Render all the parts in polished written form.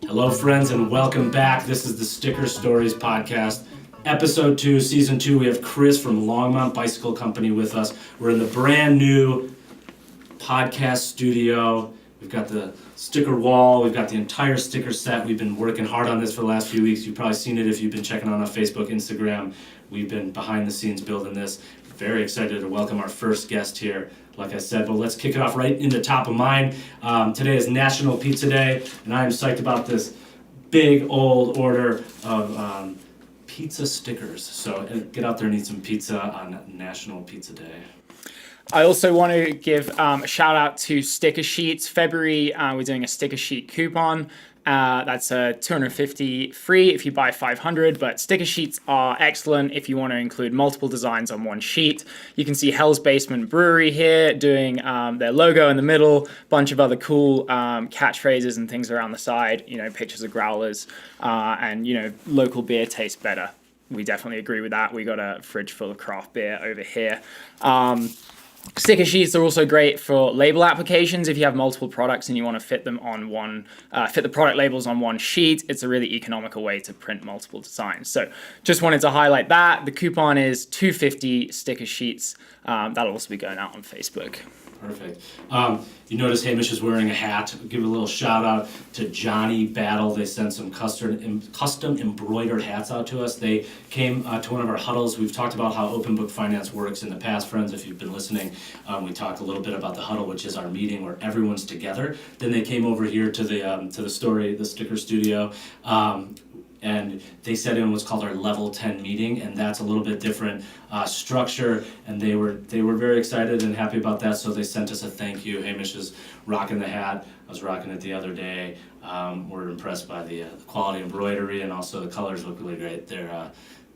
Hello, friends, and welcome back. This is the Sticker Stories podcast, episode 2, season 2. We have Chris from Longmont Bicycle Company with us. We're in the brand new podcast studio. We've got the sticker wall. We've got the entire sticker set. We've been working hard on this for the last few weeks. You've probably seen it if you've been checking on Facebook, Instagram. We've been behind the scenes building this. Very excited to welcome our first guest here. Like I said, but let's kick it off right into top of mind. Today is National Pizza Day, and I am psyched about this big old order of pizza stickers. So get out there and eat some pizza on National Pizza Day. I also want to give a shout out to Sticker Sheets. February, we're doing a sticker sheet coupon. That's $250 free if you buy 500, but sticker sheets are excellent if you want to include multiple designs on one sheet. You can see Hell's Basement Brewery here doing their logo in the middle, bunch of other cool catchphrases and things around the side, pictures of growlers, and local beer tastes better. We definitely agree with that. We got a fridge full of craft beer over here. Sticker sheets are also great for label applications. If you have multiple products and you want to fit them on fit the product labels on one sheet, it's a really economical way to print multiple designs. So just wanted to highlight that. The coupon is $250 sticker sheets. That'll also be going out on Facebook. Perfect. You notice Hamish is wearing a hat. Give a little shout out to Johnny Battle. They sent some custom embroidered hats out to us. They came to one of our huddles. We've talked about how open book finance works in the past, friends. If you've been listening, we talked a little bit about the huddle, which is our meeting where everyone's together. Then they came over here to the sticker studio. And they set in what's called our level 10 meeting, and that's a little bit different structure, and they were very excited and happy about that, so they sent us a thank you. Hamish is rocking the hat. I was rocking it the other day. We're impressed by the quality embroidery, and also the colors look really great.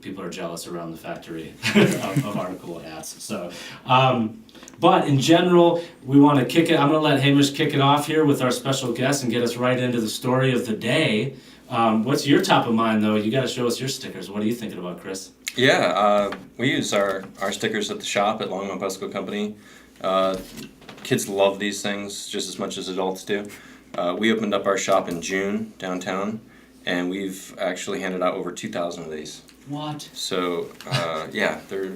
People are jealous around the factory of our cool hats. So, but in general, we want to kick it. I'm going to let Hamish kick it off here with our special guest and get us right into the story of the day. What's your top of mind, though? You got to show us your stickers. What are you thinking about, Chris? Yeah, we use our stickers at the shop at Longmont Bicycle Company. Kids love these things just as much as adults do. We opened up our shop in June downtown, and we've actually handed out over 2,000 of these. What? So, yeah, they're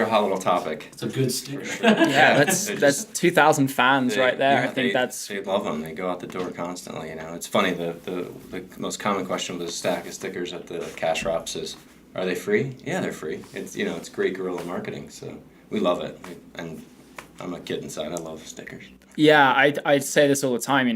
a hot little topic. It's a good sticker. For sure. Yeah, that's 2,000 fans right there. Yeah, I think they love them. They go out the door constantly. It's funny. The most common question with a stack of stickers at the cash wraps is, "Are they free?" Yeah, they're free. It's great guerrilla marketing. So we love it. And I'm a kid inside. I love stickers. Yeah, I say this all the time.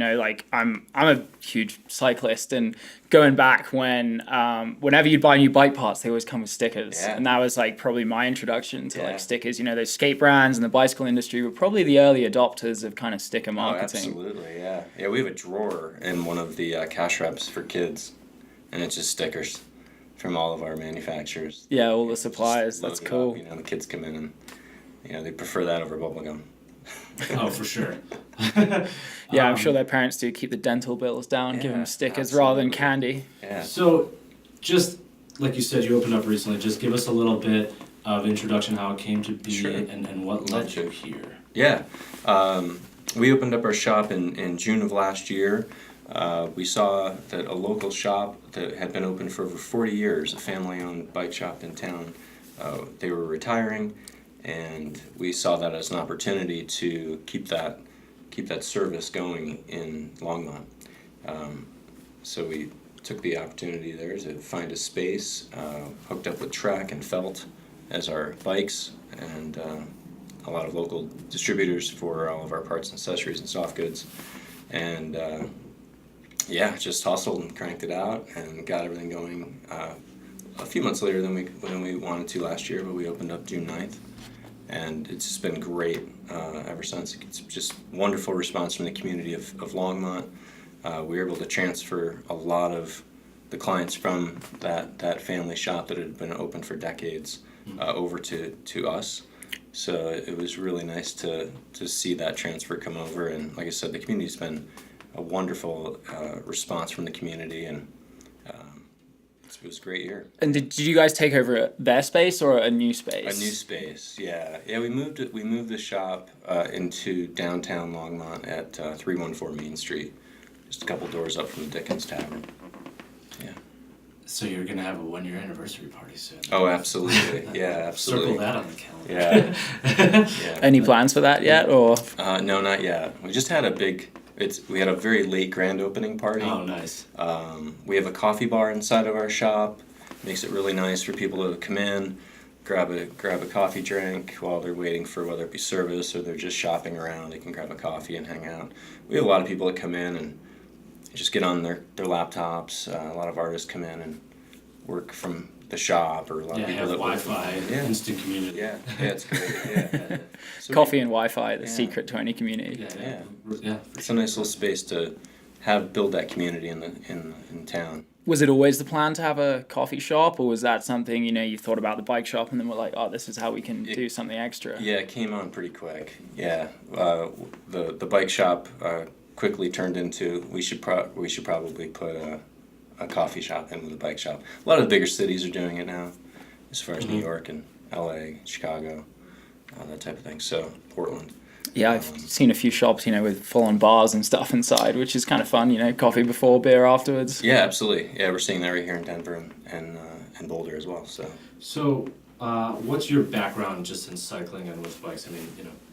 I'm a huge cyclist, and going back whenever you'd buy new bike parts, they always come with stickers, and that was probably my introduction to stickers. Those skate brands and the bicycle industry were probably the early adopters of kind of sticker marketing. Oh, absolutely, yeah. Yeah, we have a drawer in one of the cash wraps for kids, and it's just stickers from all of our manufacturers. Yeah, all the suppliers. That's cool. Up, the kids come in and they prefer that over bubblegum. Oh, for sure. Yeah, I'm sure their parents do keep the dental bills down, give them stickers rather than candy. Yeah. So, just like you said, you opened up recently. Just give us a little bit of introduction, how it came to be, Sure. and what led you here. Yeah. We opened up our shop in June of last year. We saw that a local shop that had been open for over 40 years, a family-owned bike shop in town, they were retiring, and we saw that as an opportunity to keep that service going in Longmont. So we took the opportunity there to find a space, hooked up with Trek and Felt as our bikes, and a lot of local distributors for all of our parts and accessories and soft goods. And just hustled and cranked it out and got everything going a few months later than we wanted to last year, but we opened up June 9th. And it's just been great ever since. It's just wonderful response from the community of Longmont. We were able to transfer a lot of the clients from that family shop that had been open for decades over to us. So it was really nice to see that transfer come over. And like I said, the community's been a wonderful response from the community. And It was a great year. And did you guys take over their space or a new space? A new space, yeah. Yeah, we moved the shop into downtown Longmont at 314 Main Street, just a couple doors up from the Dickens Tavern. Yeah. So you're gonna have a 1-year anniversary party soon. Oh, absolutely. Yeah, absolutely. Circle that on the calendar. Yeah. Yeah. Any plans for that yet, or? No, not yet. We just had we had a very late grand opening party. Oh, nice. We have a coffee bar inside of our shop. Makes it really nice for people to come in, grab a coffee drink while they're waiting for whether it be service or they're just shopping around. They can grab a coffee and hang out. We have a lot of people that come in and just get on their laptops. A lot of artists come in and work from the shop, or a lot of people have that Wi-Fi, Yeah. instant community. Yeah, it's great. Yeah. So Coffee and Wi-Fi, the Yeah. secret to any community. Yeah. For it's a nice little space to build that community in town. Was it always the plan to have a coffee shop, or was that something, you thought about the bike shop and then were like, oh, this is how we can do something extra? Yeah, it came on pretty quick. Yeah, the bike shop quickly turned into we should probably put a coffee shop in with a bike shop. A lot of the bigger cities are doing it now, as far as New York and L.A., Chicago, that type of thing. So Portland. Yeah, I've seen a few shops, with full-on bars and stuff inside, which is kind of fun, coffee before, beer afterwards. Yeah, absolutely. Yeah, we're seeing that right here in Denver and Boulder as well. So, what's your background just in cycling and with bikes? I mean,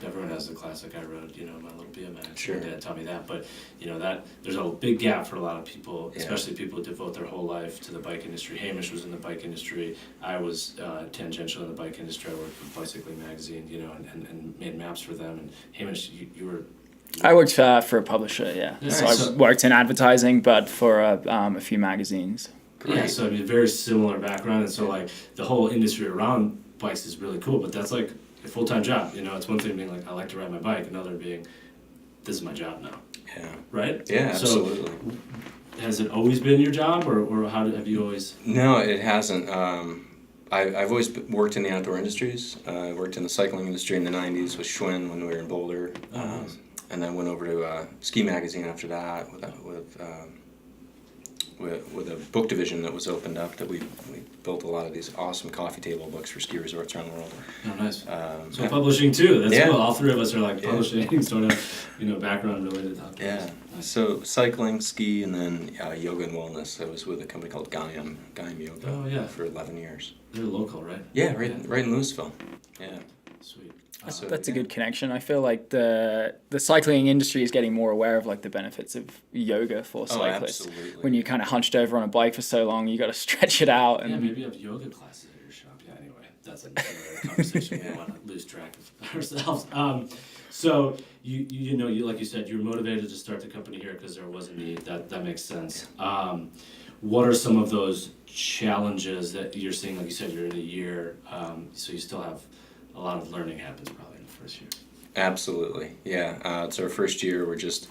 everyone has the classic I rode, my little BMX. Sure. My dad taught me that, but that there's a big gap for a lot of people, Yeah. especially people who devote their whole life to the bike industry. Hamish was in the bike industry. I was tangential in the bike industry. I worked for Bicycling Magazine, and made maps for them. And Hamish, you were. I worked for a publisher, yeah. Yeah, So so- I worked in advertising, but for a few magazines. Yeah, so I mean, very similar background, and so like the whole industry around bikes is really cool, but that's like a full-time job. It's one thing being like I like to ride my bike, another being this is my job now, Yeah. right? Yeah, So absolutely. has it always been your job, or have you always? No, it hasn't. I've always worked in the outdoor industries. I worked in the cycling industry in the 90s with Schwinn when we were in Boulder. Oh, nice. And then went over to Ski Magazine after that with a book division that was opened up that we built a lot of these awesome coffee table books for ski resorts around the world. Oh, nice. So Yeah. publishing too. That's Yeah. cool. All three of us are like Yeah. publishing, sort of, background related to outdoors. Yeah. Nice. So cycling, ski, and then yoga and wellness. I was with a company called Gaim Yoga Oh, yeah. for 11 years. They're local, right? Yeah, right in Louisville. Yeah. Sweet. So- That's a yeah. good connection. I feel like the cycling industry is getting more aware of like the benefits of yoga for cyclists. absolutely. When you're kind of hunched over on a bike for so long, you got to stretch it out. Yeah, And maybe you have yoga classes at your shop. Yeah, anyway, that's another conversation. We don't want to lose track of ourselves. So you like you said, you're motivated to start the company here because there was a need. That makes sense. What are some of those challenges that you're seeing? Like you said, you're in a year, so you still have a lot of learning happens probably in the first year. Absolutely, yeah. It's our first year. We're just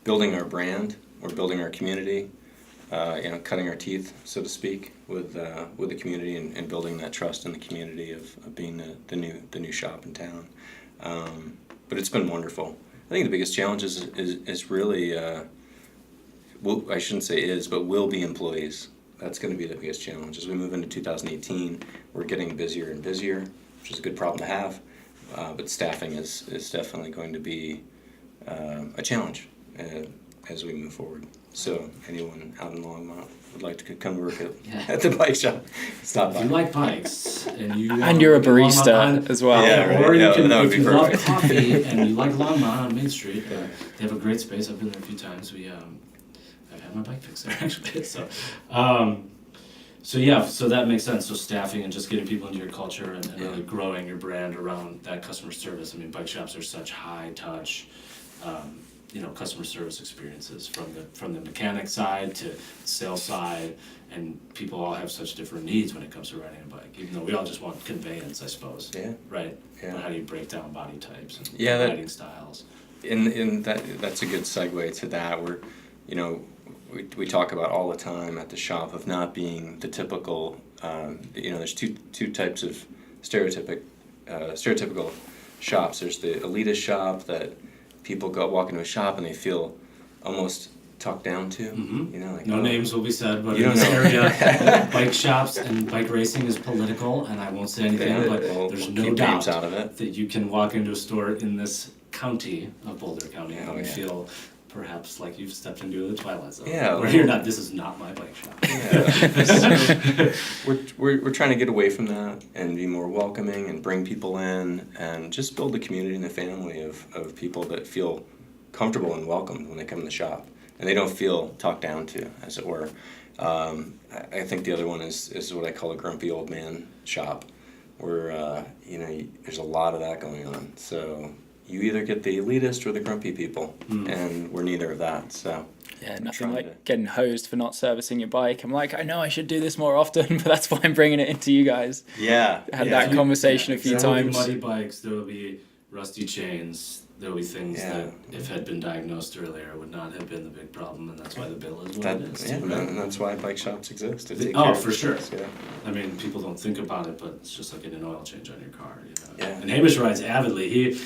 building our brand. We're building our community. Cutting our teeth, so to speak, with the community and building that trust in the community of being the new shop in town. But it's been wonderful. I think the biggest challenge is really, I shouldn't say is, but will be employees. That's going to be the biggest challenge. As we move into 2018, we're getting busier and busier, which is a good problem to have. But staffing is definitely going to be a challenge as we move forward. So anyone out in Longmont would like to come work at the bike shop, stop If you by. like bikes and you and you're a work at Longmont barista as well. Yeah, right. Or you Yeah, can, that would if be you love perfect. coffee and you like Longmont on Main Street, they have a great space. I've been there a few times. I've had my bike fixed there actually. So that makes sense. So staffing and just getting people into your culture and really growing your brand around that customer service. I mean, bike shops are such high touch, customer service experiences from the mechanic side to sales side, and people all have such different needs when it comes to riding a bike. Even though we all just want conveyance, I suppose. Yeah. Right. Yeah. But how do you break down body types and Yeah, riding styles? In that's a good segue to that. We talk about all the time at the shop of not being the typical. There's two types of stereotypical shops. There's the elitist shop that people walk into a shop and they feel almost talked down to. You know, like, No names will be said, but You in don't this know. area, bike shops and bike racing is political, and I won't say anything, but there's no keep names doubt out of it. that you can walk into a store in this county of Boulder County Oh, and yeah. feel perhaps like you've stepped into the twilight zone. Yeah, Where well- you're not, this is not my bike shop. Yeah. we're trying to get away from that and be more welcoming and bring people in and just build a community and a family of people that feel comfortable and welcomed when they come in the shop, and they don't feel talked down to, as it were. I think the other one is what I call a grumpy old man shop, where you know, there's a lot of that going on. So you either get the elitist or the grumpy people, and we're neither of that. So Yeah, I'm nothing trying like to- getting hosed for not servicing your bike. I'm like, I know I should do this more often, but that's why I'm bringing it into you guys. Yeah, I had yeah. that conversation a few There will be times. muddy bikes, there will be rusty chains, there will be things Yeah. that, if had been diagnosed earlier, would not have been the big problem, and that's why the bill is what That, it is. yeah, too, right? and that's why bike shops exist. To take Oh, care of for sure. things, Yeah. I mean, people don't think about it, but it's just like getting an oil change on your car. You know? Yeah. And Hamish rides avidly. He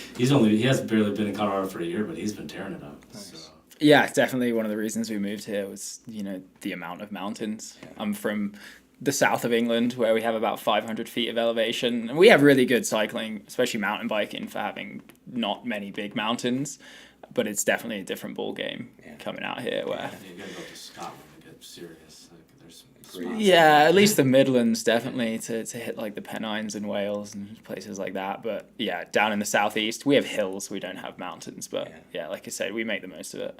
has barely been in Colorado for a year, but he's been tearing it up. Nice. So. Yeah, definitely one of the reasons we moved here was, you know, the amount of mountains. Yeah. I'm from the south of England where we have about 500 feet of elevation, and we have really good cycling, especially mountain biking, for having not many big mountains, but it's definitely a different ball game Yeah. coming out here where You gotta go to Scotland to get serious. Like, there's Great. spots. yeah, at least the Midlands definitely to hit like the Pennines and Wales and places like that. But yeah, down in the southeast, we have hills, we don't have mountains. But yeah, like I said, we make the most of it.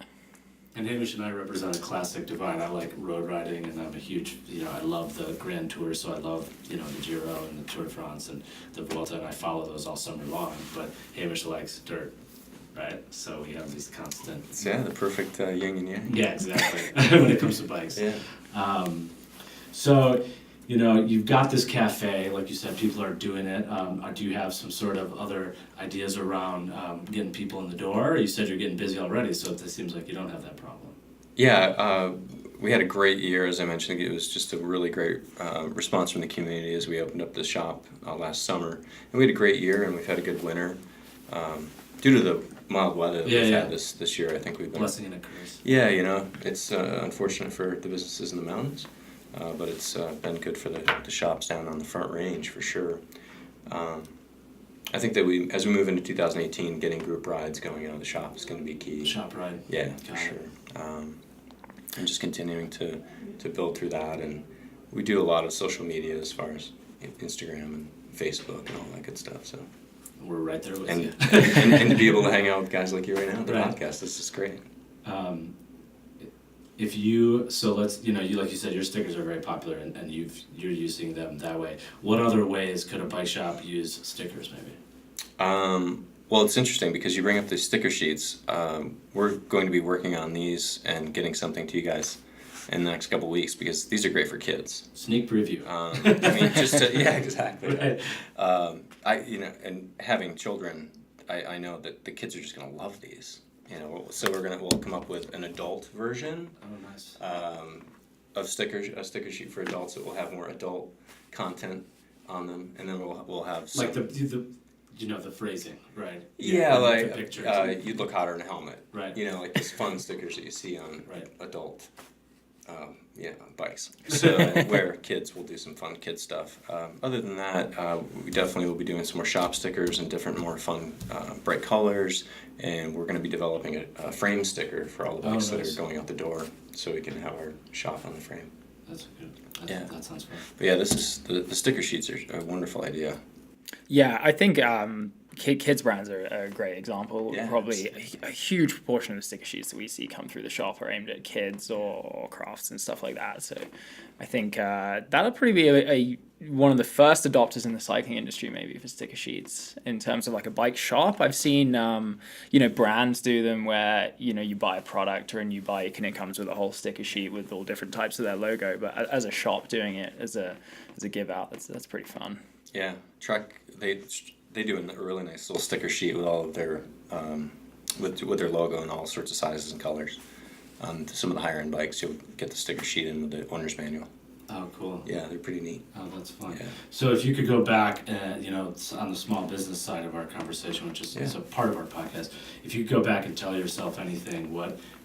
And Hamish and I represent a classic divide. I like road riding, and I'm a huge, I love the Grand Tour, so I love, the Giro and the Tour de France and the Vuelta, and I follow those all summer long. But Hamish likes dirt, right? So we have these constant. Yeah, the perfect yin and yang. Yeah, exactly. When it comes to bikes. Yeah. So, you've got this cafe, like you said, people are doing it. Do you have some sort of other ideas around getting people in the door? You said you're getting busy already, so it seems like you don't have that problem. Yeah, we had a great year, as I mentioned. It was just a really great response from the community as we opened up the shop last summer. And we had a great year, and we've had a good winter. Due to the mild weather that we've had this year, I think we've been... Blessing and a curse. Yeah, it's unfortunate for the businesses in the mountains, but it's been good for the shops down on the Front Range, for sure. I think that as we move into 2018, getting group rides going out of the shop is going to be key. Shop ride. Yeah, Got for it. sure. And just continuing to build through that. And we do a lot of social media as far as Instagram and Facebook and all that good stuff. So We're right there with and, you. and to be able to hang out with guys like you right now, the Right. podcast, this is great. If you, so let's, you like you said, your stickers are very popular and you're using them that way. What other ways could a bike shop use stickers maybe? Well, it's interesting because you bring up the sticker sheets. We're going to be working on these and getting something to you guys in the next couple of weeks because these are great for kids. Sneak preview. Yeah, exactly. Right. And having children, I know that the kids are just going to love these. So we'll come up with an adult version Oh, nice. of a sticker sheet for adults that will have more adult content on them, and then we'll have some, Like the phrasing, right? yeah, the like pictures. you'd look hotter in a helmet, Right. Like those fun stickers that you see on Right. adult bikes. So where kids will do some fun kid stuff. Other than that, we definitely will be doing some more shop stickers and different more fun bright colors, and we're going to be developing a frame sticker for all the bikes that nice. are going out the door, so we can have our shop on the frame. That's good. That sounds fun. But yeah, this is the sticker sheets are a wonderful idea. Yeah, I think kids brands are a great example. Yeah, Probably a huge proportion of the sticker sheets that we see come through the shop are aimed at kids or crafts and stuff like that. So I think that'll probably be one of the first adopters in the cycling industry maybe for sticker sheets in terms of like a bike shop. I've seen brands do them where you buy a product and you buy it and it comes with a whole sticker sheet with all different types of their logo. But as a shop doing it as a give out, that's pretty fun. Yeah, Trek they do a really nice little sticker sheet with all of their with their logo in all sorts of sizes and colors. Some of the higher end bikes, you'll get the sticker sheet in with the owner's manual. Oh, cool. Yeah, they're pretty neat. Oh, that's fun. Yeah. So if you could go back, it's on the small business side of our conversation, which is a part of our podcast. If you could go back and tell yourself anything, what